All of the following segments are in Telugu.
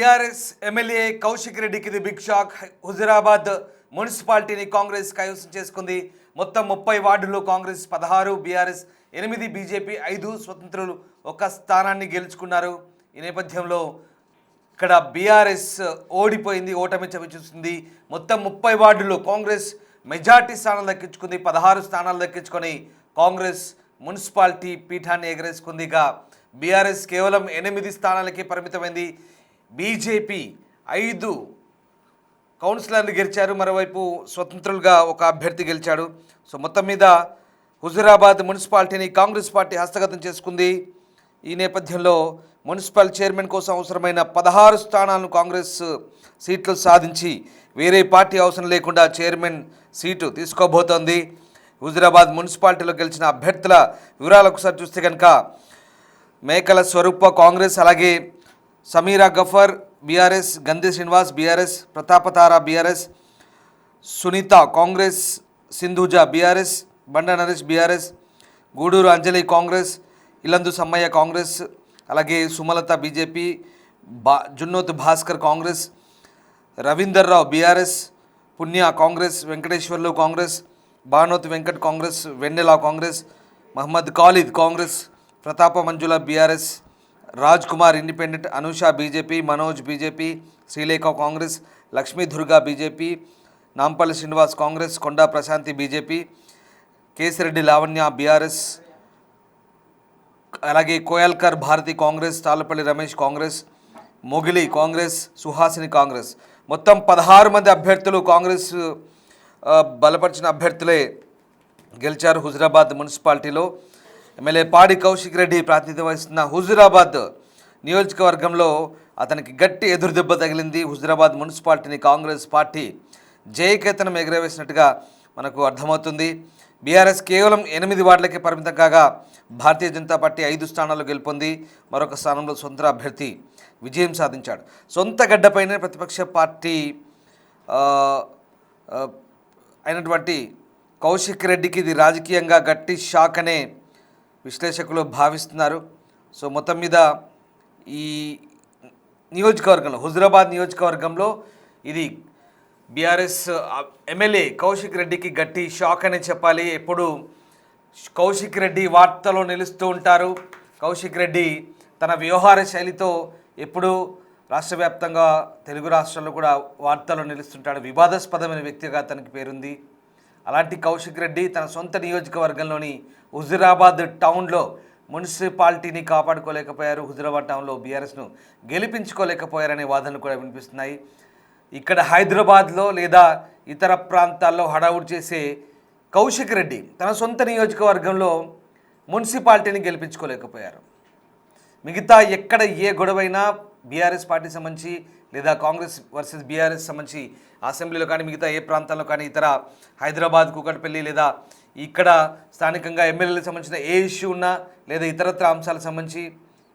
బీఆర్ఎస్ ఎమ్మెల్యే కౌశిక్ రెడ్డికి ఇది బిగ్ షాక్. హుజురాబాద్ మున్సిపాలిటీని కాంగ్రెస్ కైవసం చేసుకుంది. మొత్తం 30 వార్డులు కాంగ్రెస్ 16, బీఆర్ఎస్ 8, బీజేపీ 5, స్వతంత్రులు 1 స్థానాన్ని గెలుచుకున్నారు. ఈ నేపథ్యంలో ఇక్కడ బీఆర్ఎస్ ఓడిపోయింది, ఓటమి చవిచూస్తుంది. మొత్తం 30 వార్డుల్లో కాంగ్రెస్ మెజార్టీ స్థానాలు దక్కించుకుంది. 16 స్థానాలు దక్కించుకొని కాంగ్రెస్ మున్సిపాలిటీ పీఠాన్ని ఎగరేసుకుంది. ఇక బీఆర్ఎస్ కేవలం 8 స్థానాలకి పరిమితమైంది. బీజేపీ 5 కౌన్సిలర్లు గెలిచారు. మరోవైపు స్వతంత్రులుగా ఒక అభ్యర్థి గెలిచాడు. సో మొత్తం మీద హుజురాబాద్ మున్సిపాలిటీని కాంగ్రెస్ పార్టీ హస్తగతం చేసుకుంది. ఈ నేపథ్యంలో మున్సిపల్ చైర్మన్ కోసం అవసరమైన 16 స్థానాలను కాంగ్రెస్ సీట్లు సాధించి వేరే పార్టీ అవసరం లేకుండా చైర్మన్ సీటు తీసుకోబోతోంది. హుజురాబాద్ మున్సిపాలిటీలో గెలిచిన అభ్యర్థుల వివరాలకు ఒకసారి చూస్తే కనుక మేకల స్వరూప కాంగ్రెస్, అలాగే Sameera Gafar BRS, Gandhi Srinivas BRS, Prathapathara BRS, Sunitha Congress, Sindhuja BRS, Banda Naresh BRS, Guduru Anjali Congress, Ilandu Sammaiah Congress, అలాగే Sumalatha BJP, Junnoth Bhaskar Congress, Ravinder Rao BRS, Punya Congress, Venkateswarlu Congress, Banoth Venkat Congress, Vennela Congress, Mohammed Khalid Congress, Pratapa Manjula BRS, Raj Kumar independent, Anusha BJP, Manoj BJP, Srilekha Congress, Lakshmi Durga BJP, Nampally Srinivas Congress, Konda Prashanthi BJP, Kesireddy Lavanya BRS, అలాగే కోయల్కర్ భారతి కాంగ్రెస్, తాళ్ళపల్లి రమేష్ కాంగ్రెస్, మొగిలి కాంగ్రెస్, సుహాసిని కాంగ్రెస్. మొత్తం 16 మంది అభ్యర్థులు కాంగ్రెస్ బలపరిచిన అభ్యర్థులే గెలిచారు. హుజురాబాద్ మున్సిపాలిటీలో ఎమ్మెల్యే పాడి కౌశిక్ రెడ్డి ప్రాతినిధ్యం వహిస్తున్న హుజురాబాద్ నియోజకవర్గంలో అతనికి గట్టి ఎదురుదెబ్బ తగిలింది. హుజురాబాద్ మున్సిపాలిటీని కాంగ్రెస్ పార్టీ జయకేతనం ఎగరవేసినట్టుగా మనకు అర్థమవుతుంది. బీఆర్ఎస్ కేవలం 8 వార్డులకే పరిమితం కాగా భారతీయ జనతా పార్టీ 5 స్థానాల్లో గెలుపొంది మరొక స్థానంలో సొంత అభ్యర్థి విజయం సాధించాడు. సొంత గడ్డపైనే ప్రతిపక్ష పార్టీ అయినటువంటి కౌశిక్ రెడ్డికి ఇది రాజకీయంగా గట్టి షాక్ అనే విశ్లేషకులు భావిస్తున్నారు. సో మొత్తం మీద ఈ నియోజకవర్గంలో, హుజురాబాద్ నియోజకవర్గంలో ఇది బీఆర్ఎస్ ఎమ్మెల్యే కౌశిక్ రెడ్డికి గట్టి షాక్ అనే చెప్పాలి. ఎప్పుడు కౌశిక్ రెడ్డి వార్తలో నిలుస్తూ ఉంటారు. కౌశిక్ రెడ్డి తన వ్యవహార శైలితో ఎప్పుడు రాష్ట్ర వ్యాప్తంగా తెలుగు రాష్ట్రాల్లో కూడా వార్తల్లో నిలుస్తుంటాడు. వివాదాస్పదమైన వ్యక్తిగా తనకి పేరుంది. అలాంటి కౌశిక్ రెడ్డి తన సొంత నియోజకవర్గంలోని హుజురాబాద్ టౌన్లో మున్సిపాలిటీని కాపాడుకోలేకపోయారు. హుజురాబాద్ టౌన్లో బీఆర్ఎస్ను గెలిపించుకోలేకపోయారనే వాదనలు కూడా వినిపిస్తున్నాయి. ఇక్కడ హైదరాబాద్లో లేదా ఇతర ప్రాంతాల్లో హడావుడి చేసే కౌశిక్ రెడ్డి తన సొంత నియోజకవర్గంలో మున్సిపాలిటీని గెలిపించుకోలేకపోయారు. మిగతా ఎక్కడ ఏ గొడవైనా బీఆర్ఎస్ పార్టీ సంబంధించి లేదా కాంగ్రెస్ వర్సెస్ బీఆర్ఎస్ సంబంధించి అసెంబ్లీలో కానీ మిగతా ఏ ప్రాంతాల్లో కానీ ఇతర హైదరాబాద్ కూకట్పల్లి లేదా ఇక్కడ స్థానికంగా ఎమ్మెల్యేలకు సంబంధించిన ఏ ఇష్యూ ఉన్నా లేదా ఇతరత్ర అంశాలకు సంబంధించి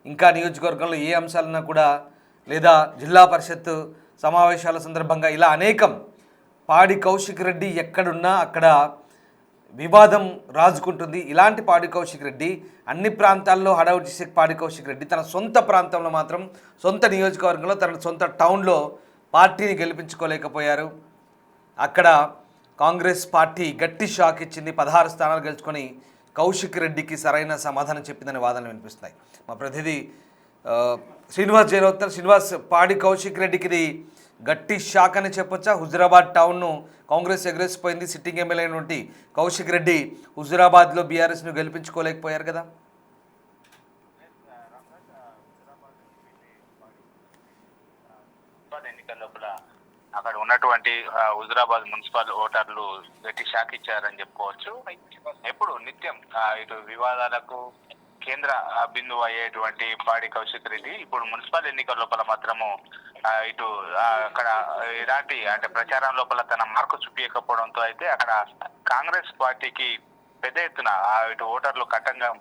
ఇంకా నియోజకవర్గంలో ఏ అంశాలున్నా కూడా లేదా జిల్లా పరిషత్ సమావేశాల సందర్భంగా ఇలా అనేకం పాడి కౌశిక్ రెడ్డి ఎక్కడున్నా అక్కడ వివాదం రాజుకుంటుంది. ఇలాంటి పాడి కౌశిక్ రెడ్డి అన్ని ప్రాంతాల్లో హడావుడి చేసే పాడి కౌశిక్ రెడ్డి తన సొంత ప్రాంతంలో మాత్రం, సొంత నియోజకవర్గంలో, తన సొంత టౌన్లో పార్టీని గెలిపించుకోలేకపోయారు. అక్కడ కాంగ్రెస్ పార్టీ గట్టి షాక్ ఇచ్చింది. 16 స్థానాలు గెలుచుకొని కౌశిక్ రెడ్డికి సరైన సమాధానం చెప్పిందనే వాదనలు వినిపిస్తున్నాయి. మా ప్రతినిధి శ్రీనివాస్ జైనవుతారు. శ్రీనివాస్, పాడి కౌశిక్ రెడ్డికి ఇది గట్టి షాక్ అని చెప్పొచ్చా? హుజురాబాద్ టౌన్ను కాంగ్రెస్ ఎగరేసిపోయింది. సిట్టింగ్ ఎమ్మెల్యే అయినటువంటి కౌశిక్ రెడ్డి హుజురాబాద్లో బీఆర్ఎస్ను గెలిపించుకోలేకపోయారు కదా. ఎన్నికల లోపల అక్కడ ఉన్నటువంటి హుజురాబాద్ మున్సిపల్ ఓటర్లు గట్టి షాక్ ఇచ్చారని చెప్పుకోవచ్చు. ఎప్పుడు నిత్యం ఇటు వివాదాలకు కేంద్ర బిందువు అయ్యేటువంటి పాడి కౌశిక్ రెడ్డి ఇప్పుడు మున్సిపల్ ఎన్నికల లోపల మాత్రము ఇటు అక్కడ ఎలాంటి అంటే ప్రచారం లోపల తన మార్కు చూపించకపోవడంతో అయితే అక్కడ కాంగ్రెస్ పార్టీకి పెద్ద ఎత్తున ఇటు ఓటర్లు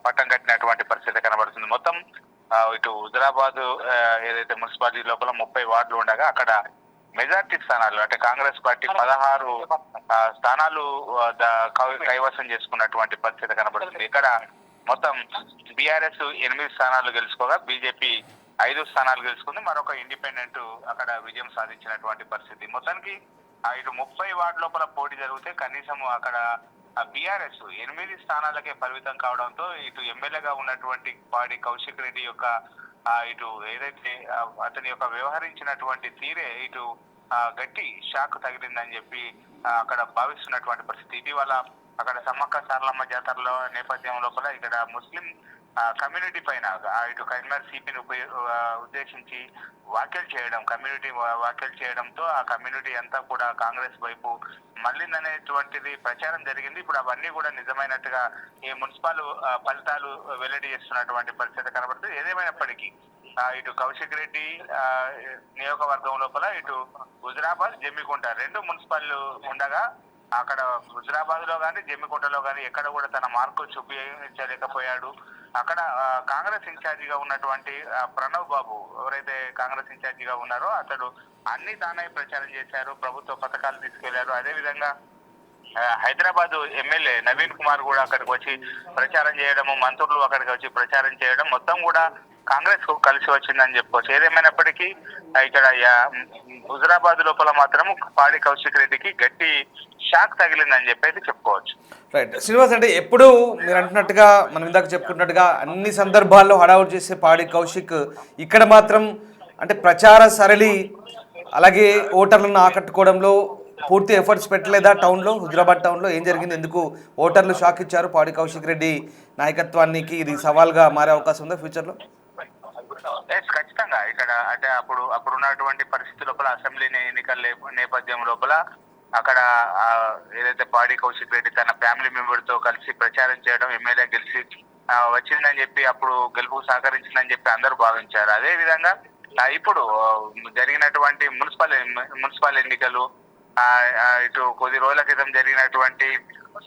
పట్టం కట్టినటువంటి పరిస్థితి కనబడుతుంది. మొత్తం ఇటు హుజురాబాద్ ఏదైతే మున్సిపాలిటీ లోపల 30 వార్డులు ఉండగా అక్కడ మెజార్టీ స్థానాలు అంటే కాంగ్రెస్ పార్టీ 16 స్థానాలు కైవసం చేసుకున్నటువంటి పరిస్థితి కనబడుతుంది. ఇక్కడ మొత్తం బీఆర్ఎస్ 8 స్థానాలు గెలుచుకోగా బీజేపీ 5 స్థానాలు గెలుచుకుంది. మరొక ఇండిపెండెంట్ అక్కడ విజయం సాధించినటువంటి పరిస్థితి. మొత్తానికి ఇటు 30 వార్డు లోపల పోటీ జరిగితే కనీసం అక్కడ బీఆర్ఎస్ 8 స్థానాలకే పరిమితం కావడంతో ఇటు ఎమ్మెల్యేగా ఉన్నటువంటి పాడి కౌశిక్ రెడ్డి యొక్క ఇటు ఏదైతే అతని యొక్క వ్యవహరించినటువంటి తీరే ఇటు గట్టి షాక్ తగిలిందని చెప్పి అక్కడ భావిస్తున్నటువంటి పరిస్థితి. ఇటీవల అక్కడ సమ్మక్క సారలమ్మ జాతరలో నేపథ్యం లోపల ఇక్కడ ముస్లిం కమ్యూనిటీ పైన ఇటు కరీంనగర్ సిపిని ఉద్దేశించి వ్యాఖ్యలు చేయడం, కమ్యూనిటీ వ్యాఖ్యలు చేయడంతో ఆ కమ్యూనిటీ అంతా కూడా కాంగ్రెస్ వైపు మళ్ళిందనేటువంటిది ప్రచారం జరిగింది. ఇప్పుడు అవన్నీ కూడా నిజమైనట్టుగా ఈ మున్సిపల్ ఫలితాలు వెల్లడి చేస్తున్నటువంటి పరిస్థితి కనబడుతుంది. ఏదేమైనప్పటికీ ఇటు కౌశిక్ రెడ్డి నియోజకవర్గం లోపల ఇటు హుజురాబాద్, జమ్మికుంట 2 మున్సిపల్ ఉండగా అక్కడ హుజురాబాద్ లో కానీ జమ్మికుంటలో కానీ ఎక్కడ కూడా తన మార్కు చూపించలేకపోయాడు. అక్కడ కాంగ్రెస్ ఇన్ఛార్జిగా ఉన్నటువంటి ప్రణవ్ బాబు ఎవరైతే కాంగ్రెస్ ఇన్ఛార్జిగా ఉన్నారో అతడు అన్ని తానే ప్రచారం చేశారు, ప్రభుత్వ పథకాలు తీసుకెళ్లారు. అదేవిధంగా హైదరాబాద్ ఎమ్మెల్యే నవీన్ కుమార్ కూడా అక్కడికి వచ్చి ప్రచారం చేయడము, మంత్రులు అక్కడికి వచ్చి ప్రచారం చేయడం మొత్తం కూడా కాంగ్రెస్ కు కలిసి వచ్చిందని చెప్పుకోవచ్చు. ఏదేమైనప్పటికీ ఇక్కడ హుజురాబాద్ లోపల మాత్రం పాడి కౌశిక్ రెడ్డికి గట్టి షాక్ తగిలిందని చెప్పి చెప్పుకోవచ్చు. రైట్ శ్రీనివాస్, అంటే ఎప్పుడు మీరు అంటున్నట్టుగా మనం ఇందాక చెప్పుకున్నట్టుగా అన్ని సందర్భాల్లో హడావుడి చేసే పాడి కౌశిక్ ఇక్కడ మాత్రం అంటే ప్రచార సరళి అలాగే ఓటర్లను ఆకట్టుకోవడంలో పూర్తి ఎఫర్ట్స్ పెట్టలేదా? టౌన్లో, హుజురాబాద్ టౌన్లో ఏం జరిగింది? ఎందుకు ఓటర్లు షాక్ ఇచ్చారు పాడి కౌశిక్ రెడ్డి నాయకత్వానికి? ఇది సవాల్గా మారే అవకాశం ఉందా ఫ్యూచర్లో? ఖచ్చితంగా ఇక్కడ అంటే అప్పుడున్నటువంటి పరిస్థితి లోపల అసెంబ్లీ ఎన్నికల నేపథ్యం లోపల అక్కడ ఏదైతే పాడి కౌశిక్ రెడ్డి తన ఫ్యామిలీ మెంబర్ తో కలిసి ప్రచారం చేయడం, ఎమ్మెల్యే గెలిచి వచ్చిందని చెప్పి అప్పుడు గెలుపుకు సహకరించిందని చెప్పి అందరూ భావించారు. అదే విధంగా ఇప్పుడు జరిగినటువంటి మున్సిపల్ ఎన్నికలు, ఇటు కొద్ది రోజుల క్రితం జరిగినటువంటి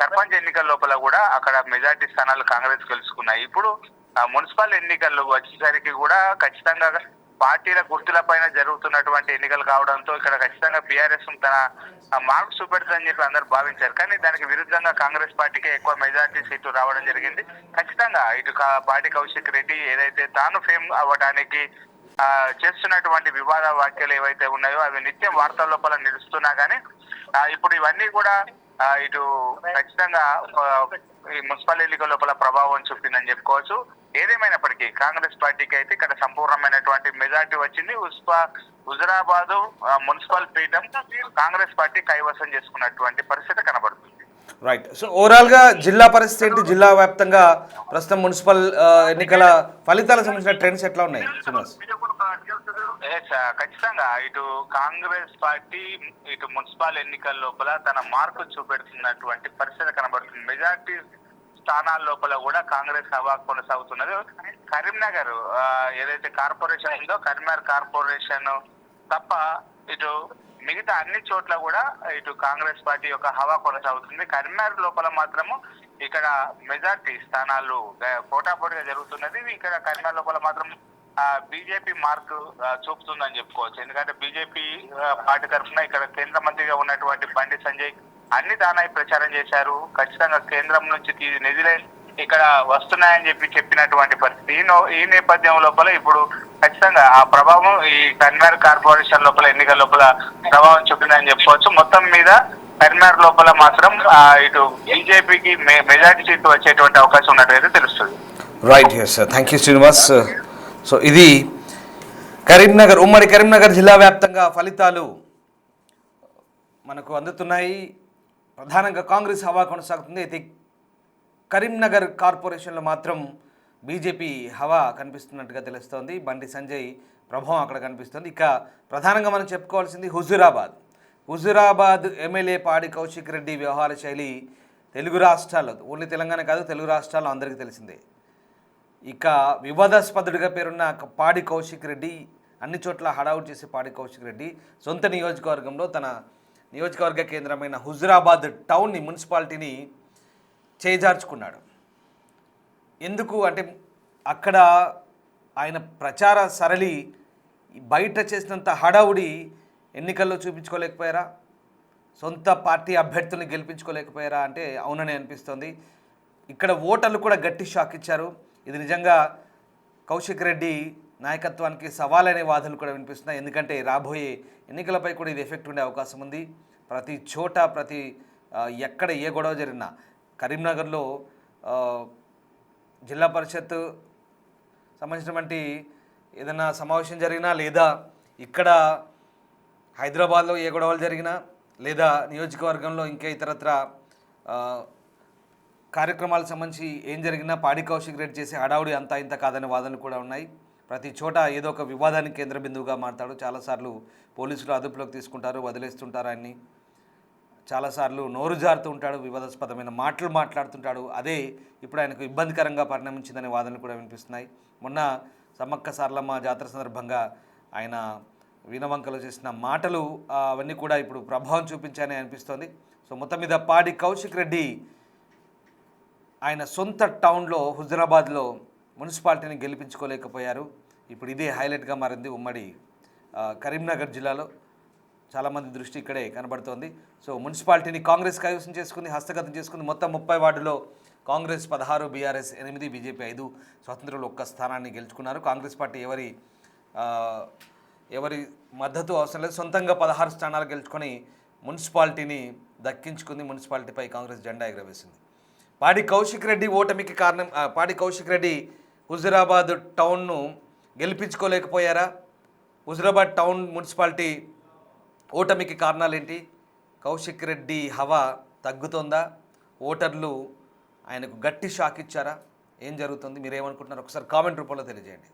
సర్పంచ్ ఎన్నికల లోపల కూడా అక్కడ మెజార్టీ స్థానాలు కాంగ్రెస్ గెలుచుకున్నాయి. ఇప్పుడు మున్సిపల్ ఎన్నికలు వచ్చేసరికి కూడా ఖచ్చితంగా పార్టీల గుర్తుల పైన జరుగుతున్నటువంటి ఎన్నికలు కావడంతో ఇక్కడ ఖచ్చితంగా బీఆర్ఎస్ తన మార్క్స్ చూపెడుతుందని చెప్పి అందరూ భావించారు. కానీ దానికి విరుద్ధంగా కాంగ్రెస్ పార్టీకి ఎక్కువ మెజార్టీ సీట్లు రావడం జరిగింది. ఖచ్చితంగా ఇటు పాడి కౌశిక్ రెడ్డి ఏదైతే తాను ఫేమ్ అవ్వడానికి చేస్తున్నటువంటి వివాద వ్యాఖ్యలు ఏవైతే ఉన్నాయో అవి నిత్యం వార్తల లోపల నిలుస్తున్నా కానీ ఇప్పుడు ఇవన్నీ కూడా ఇటు ఖచ్చితంగా ఈ మున్సిపల్ ఎన్నికల లోపల ప్రభావం చూపిందని చెప్పుకోవచ్చు. ఏదేమైనప్పటికీ కాంగ్రెస్ పార్టీకి అయితే ఇక్కడ సంపూర్ణమైనటువంటి మెజార్టీ వచ్చింది. హుజురాబాద్ మున్సిపల్ పీఠం కాంగ్రెస్ పార్టీ కైవసం చేసుకున్నటువంటి పరిస్థితి కనబడుతుంది. రైట్. సో ఓవరాల్గా జిల్లా పరిస్థితి ఏంటి? జిల్లా వ్యాప్తంగా ప్రస్తుతం మున్సిపల్ ఎన్నికల ఫలితాలకు సంబంధించిన ట్రెండ్స్ ఎట్లా ఉన్నాయి శ్రీనివాస్? ఖచ్చితంగా ఇటు కాంగ్రెస్ పార్టీ ఇటు మున్సిపల్ ఎన్నికల లోపల తన మార్కు చూపెడుతున్నటువంటి పరిస్థితి కనబడుతుంది. మెజార్టీ స్థానాల లోపల కూడా కాంగ్రెస్ హవా కొనసాగుతున్నది. కరీంనగర్ ఏదైతే కార్పొరేషన్ ఉందో కరీంనగర్ కార్పొరేషన్ తప్ప ఇటు మిగతా అన్ని చోట్ల కూడా ఇటు కాంగ్రెస్ పార్టీ యొక్క హవా కొనసాగుతుంది. కరీంనగర్ లోపల మాత్రము ఇక్కడ మెజార్టీ స్థానాలు పోటాపోటీగా జరుగుతున్నది. ఇక్కడ కరీంనగర్ లోపల మాత్రం బీజేపీ మార్క్ చూపుతుందని చెప్పుకోవచ్చు. ఎందుకంటే బీజేపీ పార్టీ తరఫున ఇక్కడ కేంద్ర మంత్రిగా ఉన్నటువంటి బండి సంజయ్ అన్ని దానాయి ప్రచారం చేశారు. ఖచ్చితంగా కేంద్రం నుంచి నిధులే ఇక్కడ వస్తున్నాయని చెప్పినటువంటి పరిస్థితి. ఈ నేపథ్యం లోపల ఇప్పుడు ఖచ్చితంగా ఆ ప్రభావం ఈ కరీంనగర్ కార్పొరేషన్ లోపల ఎన్నికల లోపల ప్రభావం చూపిందని చెప్పుకోవచ్చు. మొత్తం మీద కరీంనగర్ లోపల మాత్రం ఇటు బీజేపీకి మెజార్టీ సీట్లు వచ్చేటువంటి అవకాశం ఉన్నట్టుగా తెలుస్తుంది. Right, yes sir, thank you Srinivas. So ఇది కరీంనగర్, ఉమ్మడి కరీంనగర్ జిల్లా వ్యాప్తంగా ఫలితాలు మనకు అందుతున్నాయి. ప్రధానంగా కాంగ్రెస్ హవా కొనసాగుతుంది. అయితే కరీంనగర్ కార్పొరేషన్లో మాత్రం బీజేపీ హవా కనిపిస్తున్నట్టుగా తెలుస్తోంది. బండి సంజయ్ ప్రభావం అక్కడ కనిపిస్తుంది. ఇక ప్రధానంగా మనం చెప్పుకోవాల్సింది హుజురాబాద్ ఎమ్మెల్యే పాడి కౌశిక్ రెడ్డి వ్యవహార శైలి తెలుగు రాష్ట్రాల్లో, ఓన్లీ తెలంగాణ కాదు, తెలుగు రాష్ట్రాల్లో అందరికీ తెలిసిందే. ఇక వివాదాస్పదుడిగా పేరున్న పాడి కౌశిక్ రెడ్డి అన్ని చోట్ల హడావుట్ చేసే పాడి కౌశిక్ రెడ్డి సొంత నియోజకవర్గంలో తన నియోజకవర్గ కేంద్రమైన హుజురాబాద్ టౌన్ని, మున్సిపాలిటీని చేజార్చుకున్నాడు. ఎందుకు అంటే అక్కడ ఆయన ప్రచార సరళి బయట చేసినంత హడావుడి ఎన్నికల్లో చూపించుకోలేకపోయారా? సొంత పార్టీ అభ్యర్థుల్ని గెలిపించుకోలేకపోయారా అంటే అవుననే అనిపిస్తోంది. ఇక్కడ ఓటర్లు కూడా గట్టి షాక్ ఇచ్చారు. ఇది నిజంగా కౌశిక్ రెడ్డి నాయకత్వానికి సవాలనే వాదనలు కూడా వినిపిస్తున్నాయి. ఎందుకంటే రాబోయే ఎన్నికలపై కూడా ఇది ఎఫెక్ట్ ఉండే అవకాశం ఉంది. ప్రతి చోట ఎక్కడ ఏ గొడవ జరిగినా కరీంనగర్లో జిల్లా పరిషత్ సంబంధించినటువంటి ఏదైనా సమావేశం జరిగినా, లేదా ఇక్కడ హైదరాబాద్లో ఏ గొడవలు జరిగినా, లేదా నియోజకవర్గంలో ఇంకా ఇతరత్ర కార్యక్రమాలకు సంబంధించి ఏం జరిగినా పాడి కౌశిక్ రెడ్డి చేసే హడావుడి అంతా ఇంత కాదనే వాదనలు కూడా ఉన్నాయి. ప్రతి చోట ఏదో ఒక వివాదానికి కేంద్ర బిందువుగా మారతాడు. చాలాసార్లు పోలీసులు అదుపులోకి తీసుకుంటారు, వదిలేస్తుంటారు ఆయన్ని. చాలాసార్లు నోరు జారుతూ ఉంటాడు, వివాదాస్పదమైన మాటలు మాట్లాడుతుంటాడు. అదే ఇప్పుడు ఆయనకు ఇబ్బందికరంగా పరిణమించిందనే వాదనలు కూడా వినిపిస్తున్నాయి. మొన్న సమ్మక్క సారలమ్మ జాతర సందర్భంగా ఆయన వీణవంకలో చేసిన మాటలు అవన్నీ కూడా ఇప్పుడు ప్రభావం చూపించాయని అనిపిస్తోంది. సో మొత్తం మీద పాడి కౌశిక్ రెడ్డి ఆయన సొంత టౌన్లో హుజరాబాద్లో మున్సిపాలిటీని గెలిపించుకోలేకపోయారు. ఇప్పుడు ఇదే హైలైట్గా మారింది ఉమ్మడి కరీంనగర్ జిల్లాలో. చాలామంది దృష్టి ఇక్కడే కనబడుతోంది. సో మున్సిపాలిటీని కాంగ్రెస్ కైవసం చేసుకుంది, హస్తగతం చేసుకుంది. మొత్తం 30 వార్డులో కాంగ్రెస్ 16, బీఆర్ఎస్ 8, బీజేపీ 5, స్వతంత్రులు 1 స్థానాన్ని గెలుచుకున్నారు. కాంగ్రెస్ పార్టీ ఎవరి మద్దతు అవసరం లేదు, సొంతంగా 16 స్థానాలు గెలుచుకొని మున్సిపాలిటీని దక్కించుకుంది. మున్సిపాలిటీపై కాంగ్రెస్ జెండా ఎగురవేసింది. పాడి కౌశిక్ రెడ్డి ఓటమికి కారణం, పాడి కౌశిక్ రెడ్డి హుజురాబాద్ టౌన్ను గెలిపించుకోలేకపోయారా? హుజురాబాద్ టౌన్ మున్సిపాలిటీ ఓటమికి కారణాలేంటి? కౌశిక్ రెడ్డి హవా తగ్గుతోందా? ఓటర్లు ఆయనకు గట్టి షాక్ ఇచ్చారా? ఏం జరుగుతుంది? మీరేమనుకుంటున్నారు? ఒకసారి కామెంట్ రూపంలో తెలియజేయండి.